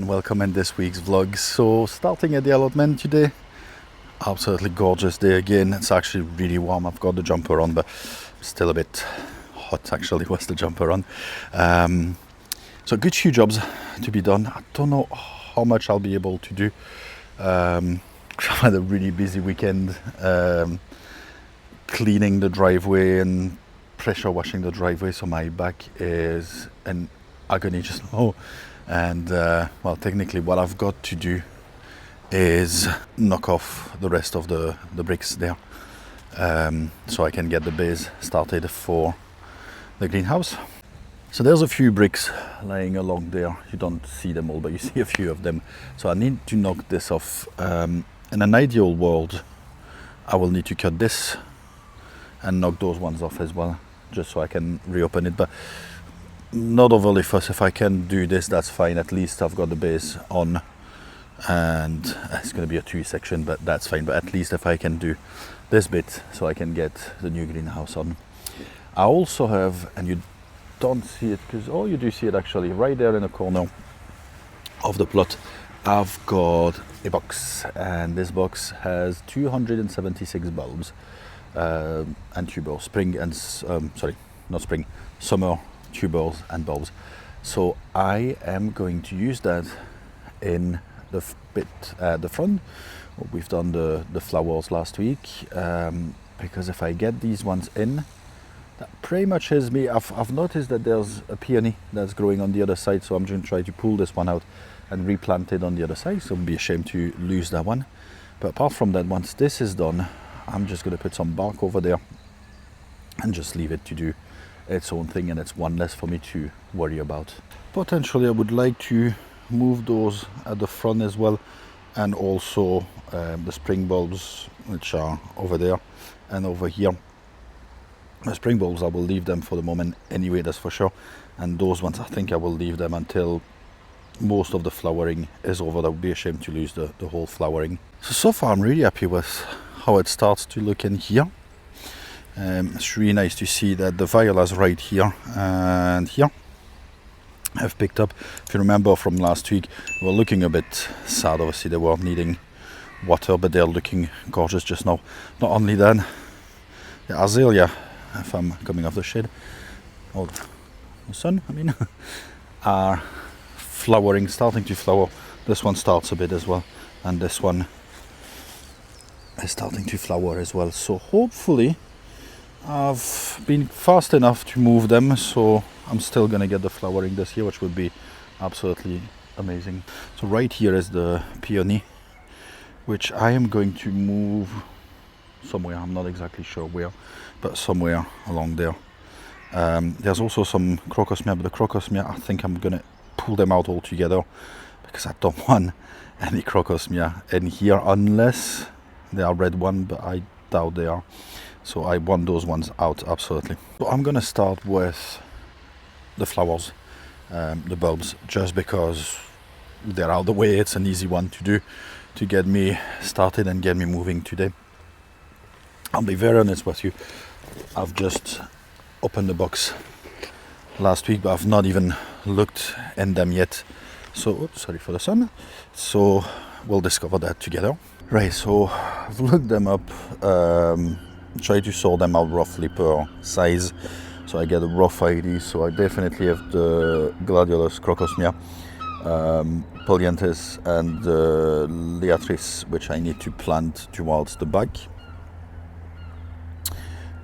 and welcome in this week's vlog. So starting at the allotment today, absolutely gorgeous day again. It's actually really warm. I've got the jumper on, but still a bit hot actually with the jumper on. So good few jobs to be done. I don't know how much I'll be able to do. I've had a really busy weekend cleaning the driveway and pressure washing the driveway, so my back is in agony just now. And well, technically what I've got to do is knock off the rest of the bricks there, so I can get the base started for the greenhouse. So there's a few bricks lying along there. You don't see them all, but you see a few of them. So I need to knock this off. In an ideal world, I will need to cut this and knock those ones off as well, just so I can reopen it. But not overly fussed. If I can do this, that's fine. At least I've got the base on, and it's going to be a 2 section, but that's fine. But at least if I can do this bit, so I can get the new greenhouse on. I also have, and you don't see it because, oh, you do see it actually right there in the corner of the plot. I've got a box, and this box has 276 bulbs and tubers, spring and summer tubers and bulbs. So I am going to use that in the bit at the front. We've done the flowers last week, because if I get these ones in, that pretty much is me. I've noticed that there's a peony that's growing on the other side, so I'm going to try to pull this one out and replant it on the other side, so it'll be a shame to lose that one. But apart from that, once this is done, I'm just going to put some bark over there and just leave it to do its own thing, and it's one less for me to worry about. Potentially I would like to move those at the front as well, and also the spring bulbs, which are over there and over here. The spring bulbs I will leave them for the moment anyway, that's for sure, and those ones I think I will leave them until most of the flowering is over. That would be a shame to lose the whole flowering. So far I'm really happy with how it starts to look in here. It's really nice to see that the violas right here and here have picked up. If you remember from last week, they were looking a bit sad. Obviously they were needing water, but they're looking gorgeous just now. Not only that, the azalea, if I'm coming off the shade, or the sun I mean, are flowering, starting to flower. This one starts a bit as well, and this one is starting to flower as well. So hopefully I've been fast enough to move them, so I'm still gonna get the flowering this year, which would be absolutely amazing. So right here is the peony, which I am going to move somewhere. I'm not exactly sure where, but somewhere along there. There's also some crocosmia, but the crocosmia, I think I'm gonna pull them out altogether, because I don't want any crocosmia in here unless they are red one, but I doubt they are. So I want those ones out absolutely. So I'm gonna start with the flowers, the bulbs, just because they're out of the way. It's an easy one to do to get me started and get me moving today. I'll be very honest with you, I've just opened the box last week, but I've not even looked in them yet. So, oops, sorry for the sun. So we'll discover that together. Right, so I've looked them up, try to sort them out roughly per size, so I get a rough idea. So I definitely have the gladiolus crocosmia, Polianthus and Leatris, which I need to plant towards the back.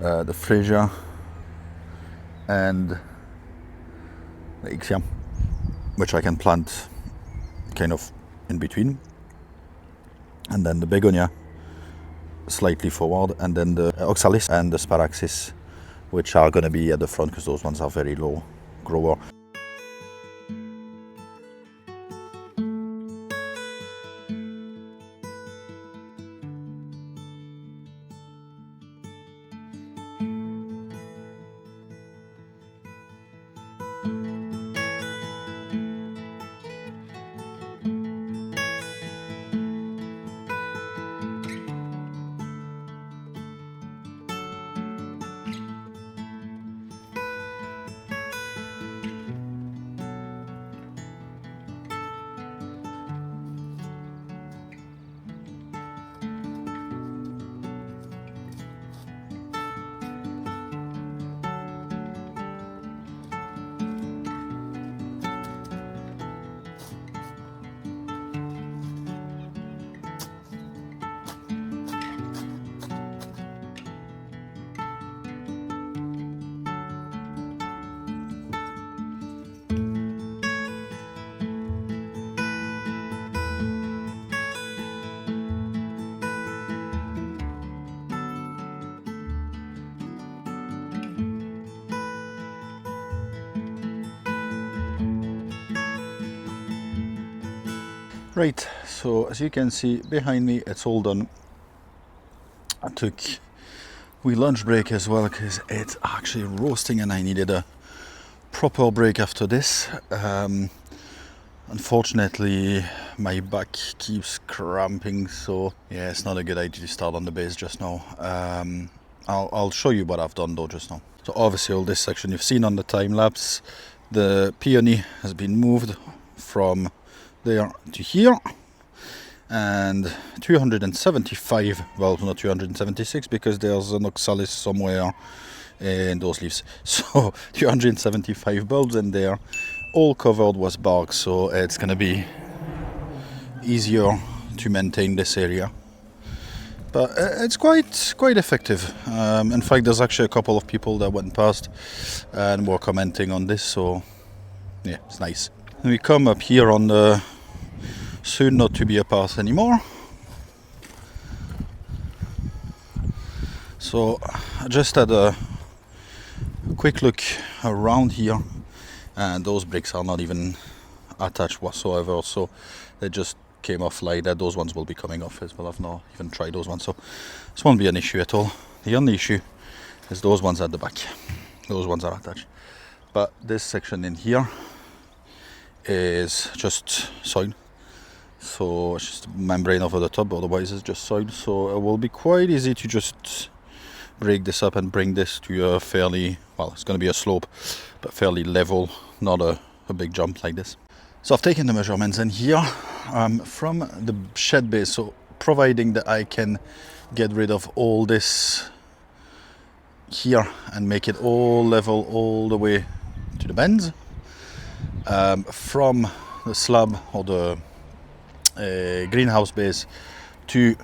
The Freesia and the Ixia, which I can plant kind of in between, and then the begonia slightly forward, and then the oxalis and the sparaxis, which are going to be at the front, because those ones are very low grower. Right, so as you can see behind me, it's all done. I took we lunch break as well because it's actually roasting and I needed a proper break after this. Unfortunately, my back keeps cramping, so yeah, it's not a good idea to start on the base just now. I'll show you what I've done though just now. So obviously all this section you've seen on the time lapse, the peony has been moved from there to here, and 275, well not 276 because there's an oxalis somewhere in those leaves, so 275 bulbs in there, all covered with bark, so it's gonna be easier to maintain this area, but it's quite effective. In fact, there's actually a couple of people that went past and were commenting on this, so yeah, it's nice. And we come up here on the soon not to be a path anymore. So I just had a quick look around here, and those bricks are not even attached whatsoever, so they just came off like that. Those ones will be coming off as well. I've not even tried those ones, so this won't be an issue at all. The only issue is those ones at the back. Those ones are attached, but this section in here is just sown. So it's just membrane over the top, otherwise it's just soil. So it will be quite easy to just break this up and bring this to a fairly, well, it's going to be a slope, but fairly level, not a big jump like this. So I've taken the measurements in here from the shed base, so providing that I can get rid of all this here and make it all level all the way to the bends, from the slab or the greenhouse base to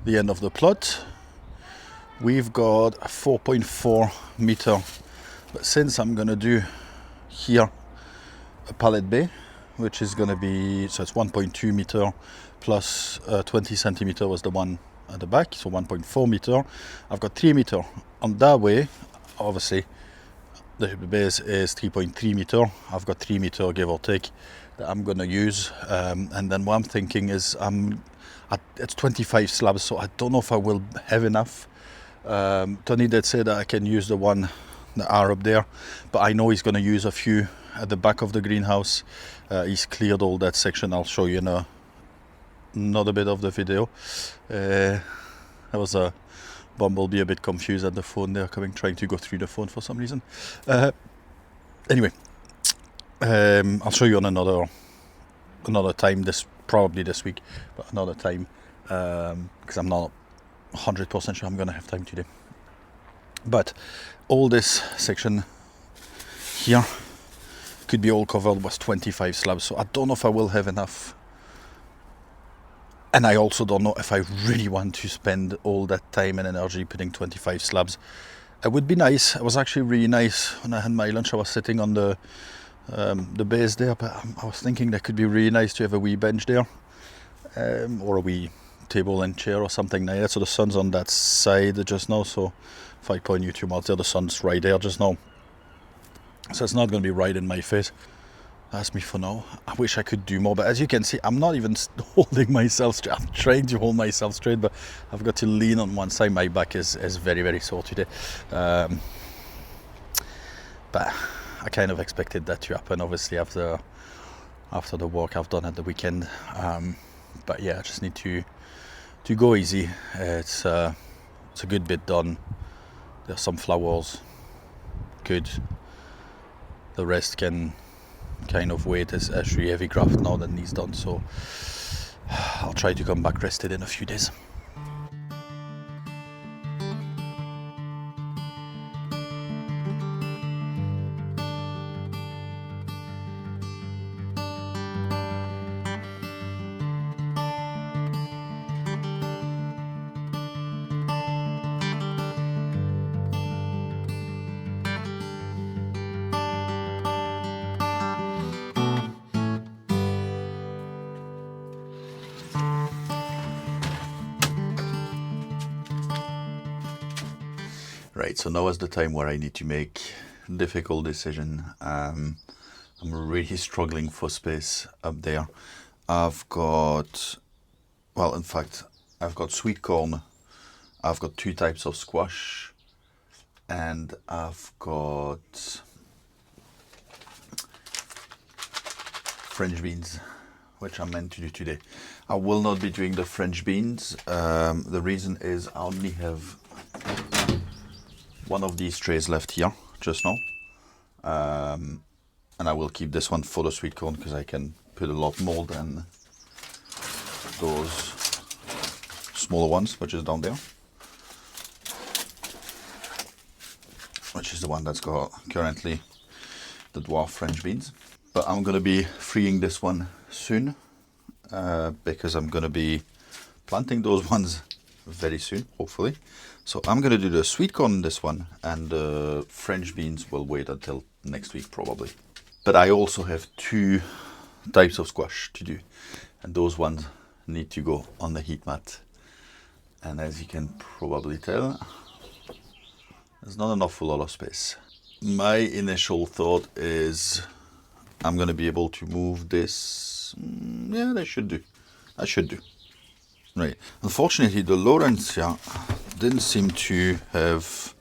the end of the plot, we've got a 4.4 meter, but since I'm gonna do here a pallet bay, which is gonna be, so it's 1.2 meter plus 20 centimeter was the one at the back, so 1.4 meter. I've got 3 meter on that way. Obviously the base is 3.3 meter. I've got 3 meter give or take that I'm gonna use, and then what I'm thinking is it's 25 slabs, so I don't know if I will have enough. Tony did say that I can use the one that are up there, but I know he's gonna use a few at the back of the greenhouse. He's cleared all that section. I'll show you in another bit of the video. There was a bumblebee a bit confused at the phone there, trying to go through the phone for some reason. Anyway, I'll show you on another time, probably this week, but another time, because I'm not 100% sure I'm gonna have time today. But all this section here could be all covered with 25 slabs, so I don't know if I will have enough, and I also don't know if I really want to spend all that time and energy putting 25 slabs. It would be nice. It was actually really nice when I had my lunch. I was sitting on the base there, but I was thinking that could be really nice to have a wee bench there, or a wee table and chair or something like that. So the sun's on that side just now, so if I point you towards there, the sun's right there just now, so it's not going to be right in my face. That's me for now. I wish I could do more, but as you can see, I'm not even holding myself straight. I'm trying to hold myself straight, but I've got to lean on one side. My back is very, very sore today. But I kind of expected that to happen, obviously, after the work I've done at the weekend. But yeah, I just need to go easy. It's a good bit done. There's some flowers. Good. The rest can kind of wait. As actually heavy graft now that needs done, so I'll try to come back rested in a few days. Right, so now is the time where I need to make a difficult decision. I'm really struggling for space up there. I've got, well, in fact, I've got sweet corn, I've got 2 types of squash, and I've got French beans, which I'm meant to do today. I will not be doing the French beans. The reason is I only have one of these trays left here just now. And I will keep this one for the sweet corn because I can put a lot more than those smaller ones, which is down there. Which is the one that's got currently the dwarf French beans. But I'm going to be freeing this one soon because I'm going to be planting those ones very soon, hopefully. So I'm going to do the sweet corn in this one, and the French beans will wait until next week probably. But I also have 2 types of squash to do, and those ones need to go on the heat mat. And as you can probably tell, there's not an awful lot of space. My initial thought is I'm going to be able to move this. Yeah, that should do. That should do. Right. Unfortunately, the Laurentia didn't seem to have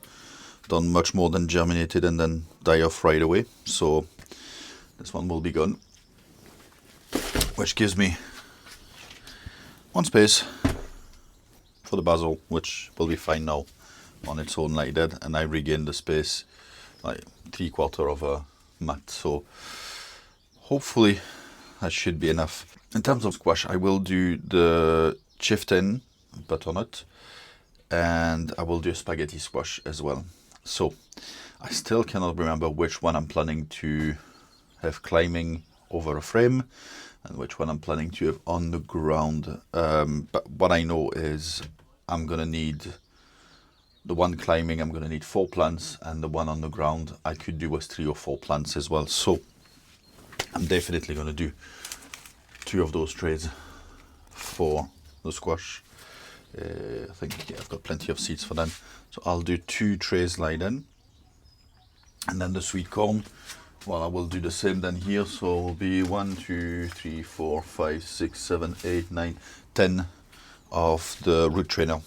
done much more than germinated and then die off right away. So this one will be gone. Which gives me 1 space for the basil, which will be fine now on its own like that. And I regain the space like 3/4 of a mat. So hopefully that should be enough. In terms of squash, I will do the Chieftain Butternut, and I will do a spaghetti squash as well. So I still cannot remember which one I'm planning to have climbing over a frame and which one I'm planning to have on the ground. But what I know is I'm gonna need the one climbing, I'm gonna need 4 plants, and the one on the ground I could do with 3 or 4 plants as well. So I'm definitely gonna do 2 of those trays for the squash. I think I've got plenty of seeds for them, so I'll do 2 trays like that. And then the sweet corn, well, I will do the same then here, so it will be 1 2 3 4 5 6 7 8 9 10 of the root trainer.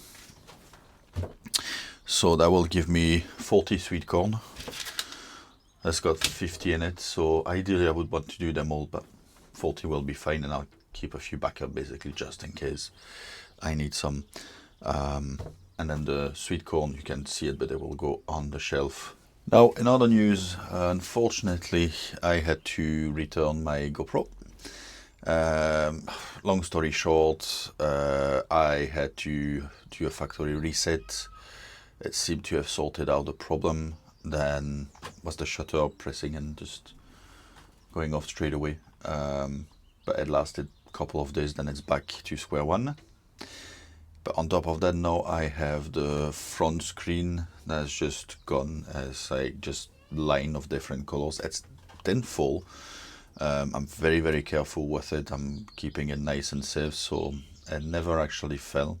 So that will give me 40 sweet corn. That's got 50 in it, so ideally I would want to do them all, but 40 will be fine, and I'll keep a few backup basically just in case I need some. And then the sweet corn, you can see it, but it will go on the shelf. Now, in other news, unfortunately, I had to return my GoPro. Long story short, I had to do a factory reset. It seemed to have sorted out the problem. Then was the shutter pressing and just going off straight away. But it lasted a couple of days, then it's back to square one. But on top of that, now I have the front screen that's just gone as like just line of different colors. It's didn't fall. I'm very, very careful with it. I'm keeping it nice and safe, so it never actually fell.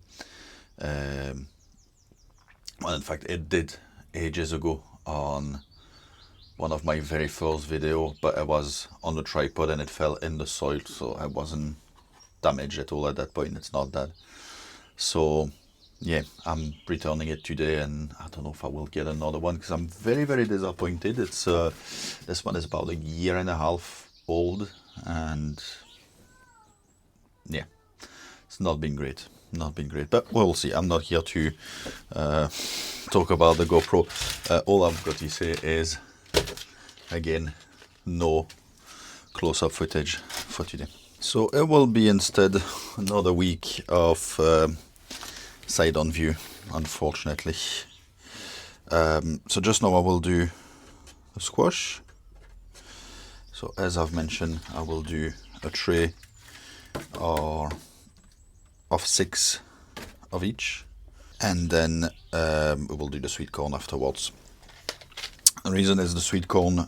Well, in fact, it did ages ago on one of my very first video, but it was on the tripod and it fell in the soil, so I wasn't damaged at all at that point. It's not that. So yeah, I'm returning it today, and I don't know if I will get another one because I'm very, very disappointed. It's this one is about 1.5 years old, and yeah, it's not been great. Not been great, but we'll see. I'm not here to talk about the GoPro. All I've got to say is, again, no close-up footage for today. So it will be instead another week of side-on view, unfortunately. So just now I will do a squash. So as I've mentioned, I will do a tray of 6 of each, and then we will do the sweet corn afterwards. The reason is the sweet corn,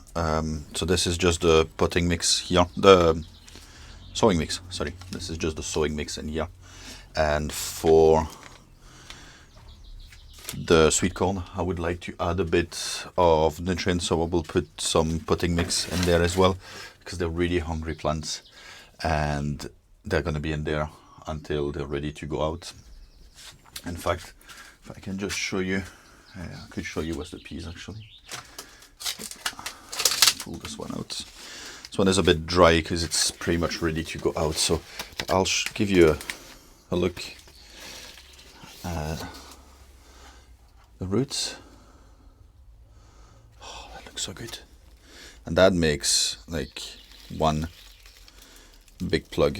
so this is just the potting mix here, the sowing mix, sorry, this is just the sowing mix in here. And for the sweet corn, I would like to add a bit of nutrients, so I will put some potting mix in there as well, because they're really hungry plants, and they're going to be in there until they're ready to go out. In fact, if I can just show you, I could show you what's the peas actually. Pull this one out. This one is a bit dry because it's pretty much ready to go out, so I'll give you a look at the roots. Oh, that looks so good. And that makes like one big plug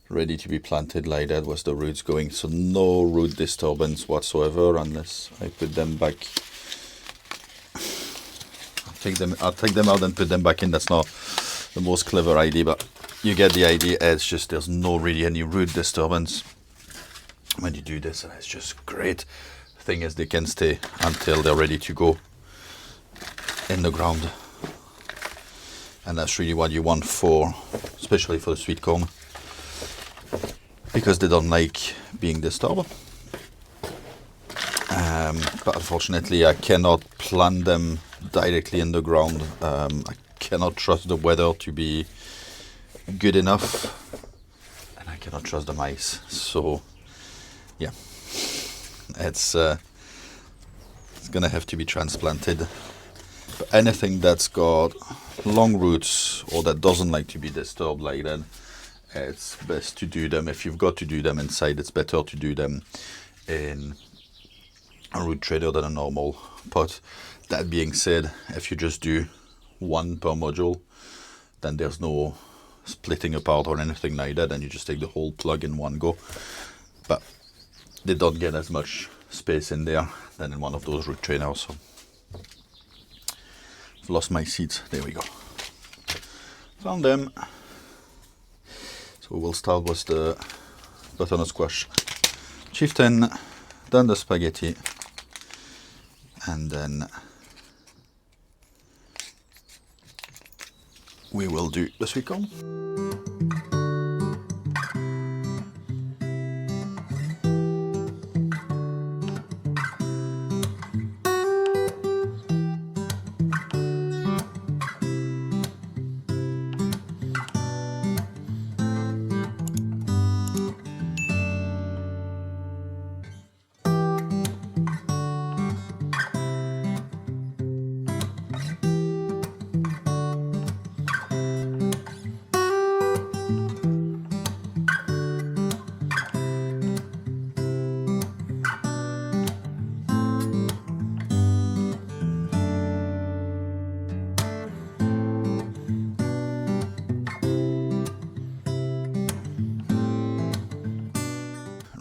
ready to be planted like that was the roots going, so no root disturbance whatsoever unless I put them back. I'll take them out and put them back in. That's not the most clever idea, but you get the idea. It's just there's no really any root disturbance when you do this, and it's just great. The thing is, they can stay until they're ready to go in the ground, and that's really what you want for, especially for the sweet corn, because they don't like being disturbed. But unfortunately, I cannot plant them directly in the ground. I cannot trust the weather to be good enough, and I cannot trust the mice. So, yeah, it's gonna have to be transplanted. But anything that's got long roots or that doesn't like to be disturbed like that, it's best to do them. If you've got to do them inside, it's better to do them in a root trailer than a normal pot. That being said, if you just do one per module, then there's no splitting apart or anything like that, and you just take the whole plug in one go. But they don't get as much space in there than in one of those root trainers. So I've lost my seeds. There we go. Found them. So we'll start with the butternut squash. Chieftain, then the spaghetti, and then we will do the sweet corn.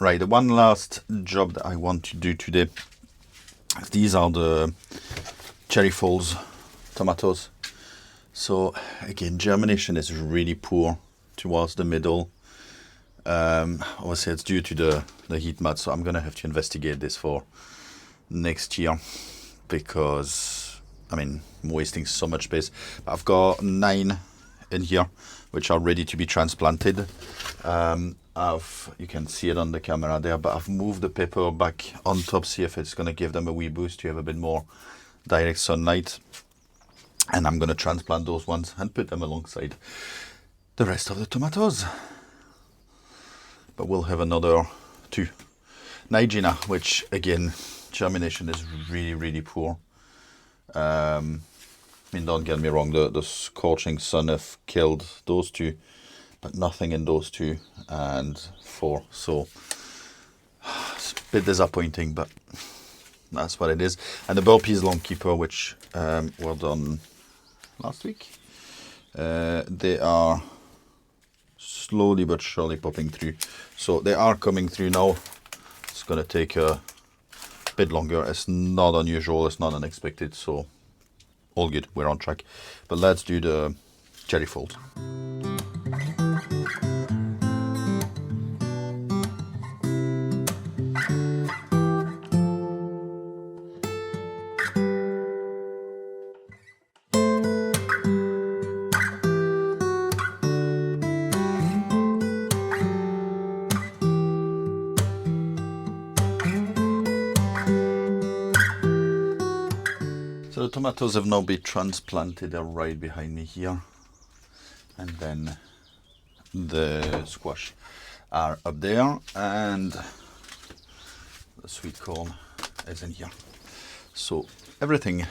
Right, the one last job that I want to do today, these are the cherry falls tomatoes. So again, germination is really poor towards the middle. Obviously it's due to the heat mat, so I'm gonna have to investigate this for next year, because I mean, I'm wasting so much space. I've got 9 in here which are ready to be transplanted. You can see it on the camera there, but I've moved the paper back on top, see if it's going to give them a wee boost to have a bit more direct sunlight. And I'm going to transplant those ones and put them alongside the rest of the tomatoes. But we'll have another 2. Nigina, which again, germination is really, really poor. I mean, don't get me wrong, the scorching sun have killed those 2, but nothing in those 2 and 4. So it's a bit disappointing, but that's what it is. And the bell peas long keeper, which were done last week, they are slowly but surely popping through. So they are coming through now. It's gonna take a bit longer. It's not unusual, it's not unexpected, so all good, we're on track. But let's do the cherry fold. So the tomatoes have now been transplanted, they're right behind me here. And then the squash are up there, and the sweet corn is in here. So everything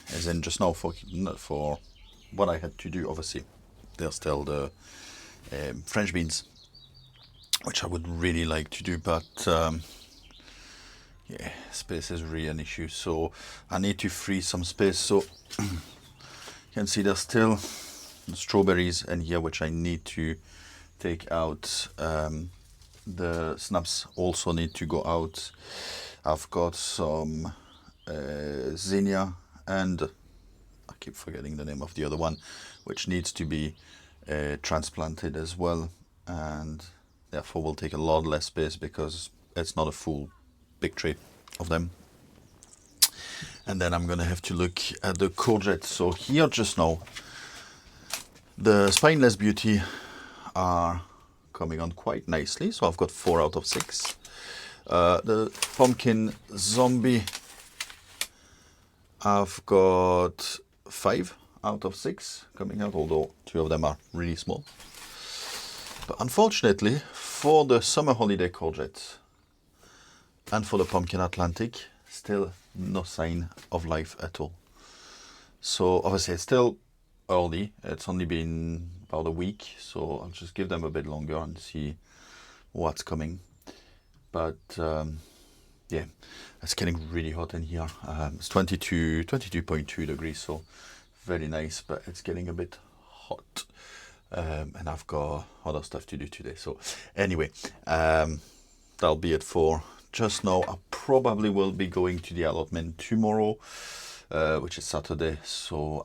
is in just now for what I had to do. Obviously, there's still the French beans, which I would really like to do, but yeah, space is really an issue. So I need to free some space. So you can see there's still the strawberries in here, which I need to take out. The snaps also need to go out. I've got some zinnia, and I keep forgetting the name of the other one, which needs to be transplanted as well, and therefore will take a lot less space because it's not a full big tray of them. And then I'm gonna have to look at the courgettes. So here just now, the spineless beauty are coming on quite nicely. So I've got 4 out of 6. The pumpkin zombie, I've got 5 out of 6 coming out, although 2 of them are really small. But unfortunately, for the summer holiday courgettes and for the pumpkin Atlantic, still no sign of life at all. So obviously it's still early. It's only been about a week, so I'll just give them a bit longer and see what's coming. But yeah, it's getting really hot in here. It's 22.2 degrees, so very nice, but it's getting a bit hot. And I've got other stuff to do today. So anyway, that'll be it for just now. I probably will be going to the allotment tomorrow, which is Saturday. So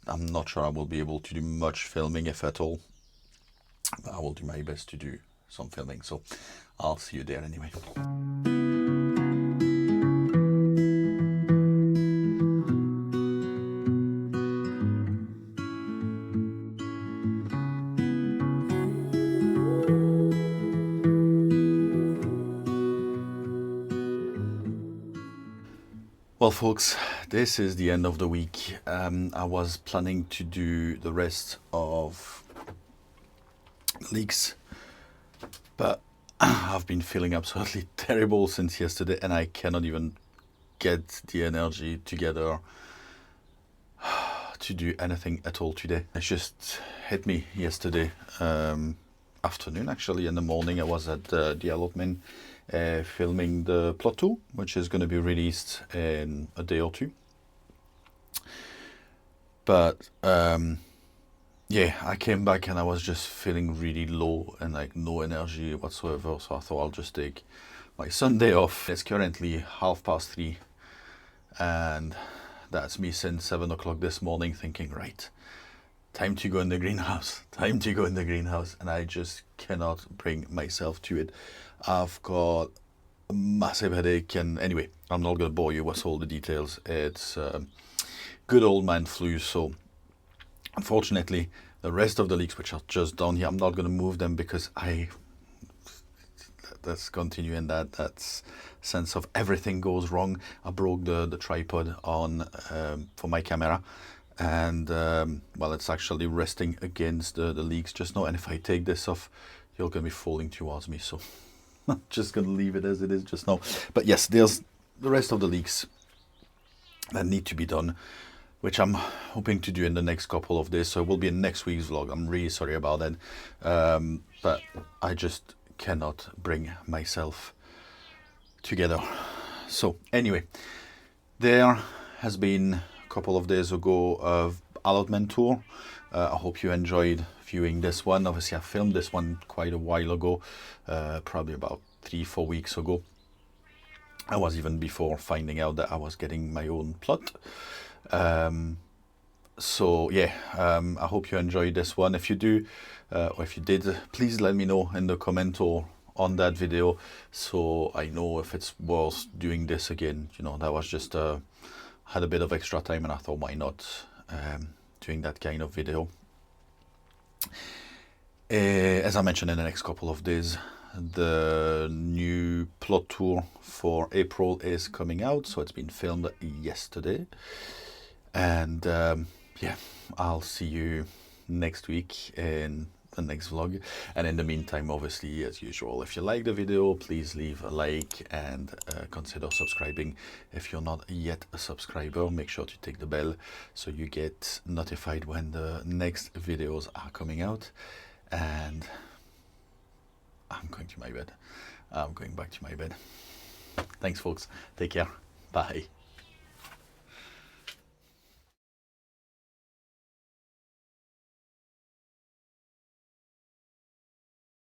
I'm not sure I will be able to do much filming, if at all. But I will do my best to do some filming. So I'll see you there anyway. Well, folks, this is the end of the week. I was planning to do the rest of leeks, but I've been feeling absolutely terrible since yesterday, and I cannot even get the energy together to do anything at all today. It just hit me yesterday afternoon. Actually, in the morning I was at the allotment filming the plot 2, which is going to be released in a day or two. But yeah, I came back and I was just feeling really low and like no energy whatsoever. So I thought I'll just take my Sunday off. It's currently 3:30, and that's me since 7 o'clock this morning thinking, right, time to go in the greenhouse, time to go in the greenhouse. And I just cannot bring myself to it. I've got a massive headache, and anyway, I'm not going to bore you with all the details. It's good old man flu. So unfortunately, the rest of the leeks, which are just down here, I'm not going to move them because let's continue in that sense of everything goes wrong. I broke the tripod on for my camera, and well, it's actually resting against the leeks just now, and if I take this off, you're going to be falling towards me. So I'm just going to leave it as it is just now. But yes, there's the rest of the leeks that need to be done, which I'm hoping to do in the next couple of days. So it will be in next week's vlog. I'm really sorry about that. But I just cannot bring myself together. So anyway, there has been a couple of days ago of allotment tour. I hope you enjoyed viewing this one. Obviously I filmed this one quite a while ago, probably about 3-4 weeks ago. I was even before finding out that I was getting my own plot. So yeah, I hope you enjoyed this one. If you do, or if you did, please let me know in the comment or on that video, so I know if it's worth doing this again. You know, that was just had a bit of extra time, and I thought, why not doing that kind of video. As I mentioned, in the next couple of days, the new plot tour for April is coming out, so it's been filmed yesterday. And yeah, I'll see you next week in the next vlog. And in the meantime, obviously, as usual, if you like the video, please leave a like and consider subscribing. If you're not yet a subscriber, make sure to take the bell so you get notified when the next videos are coming out. And I'm going to my bed. I'm going back to my bed. Thanks, folks. Take care. Bye.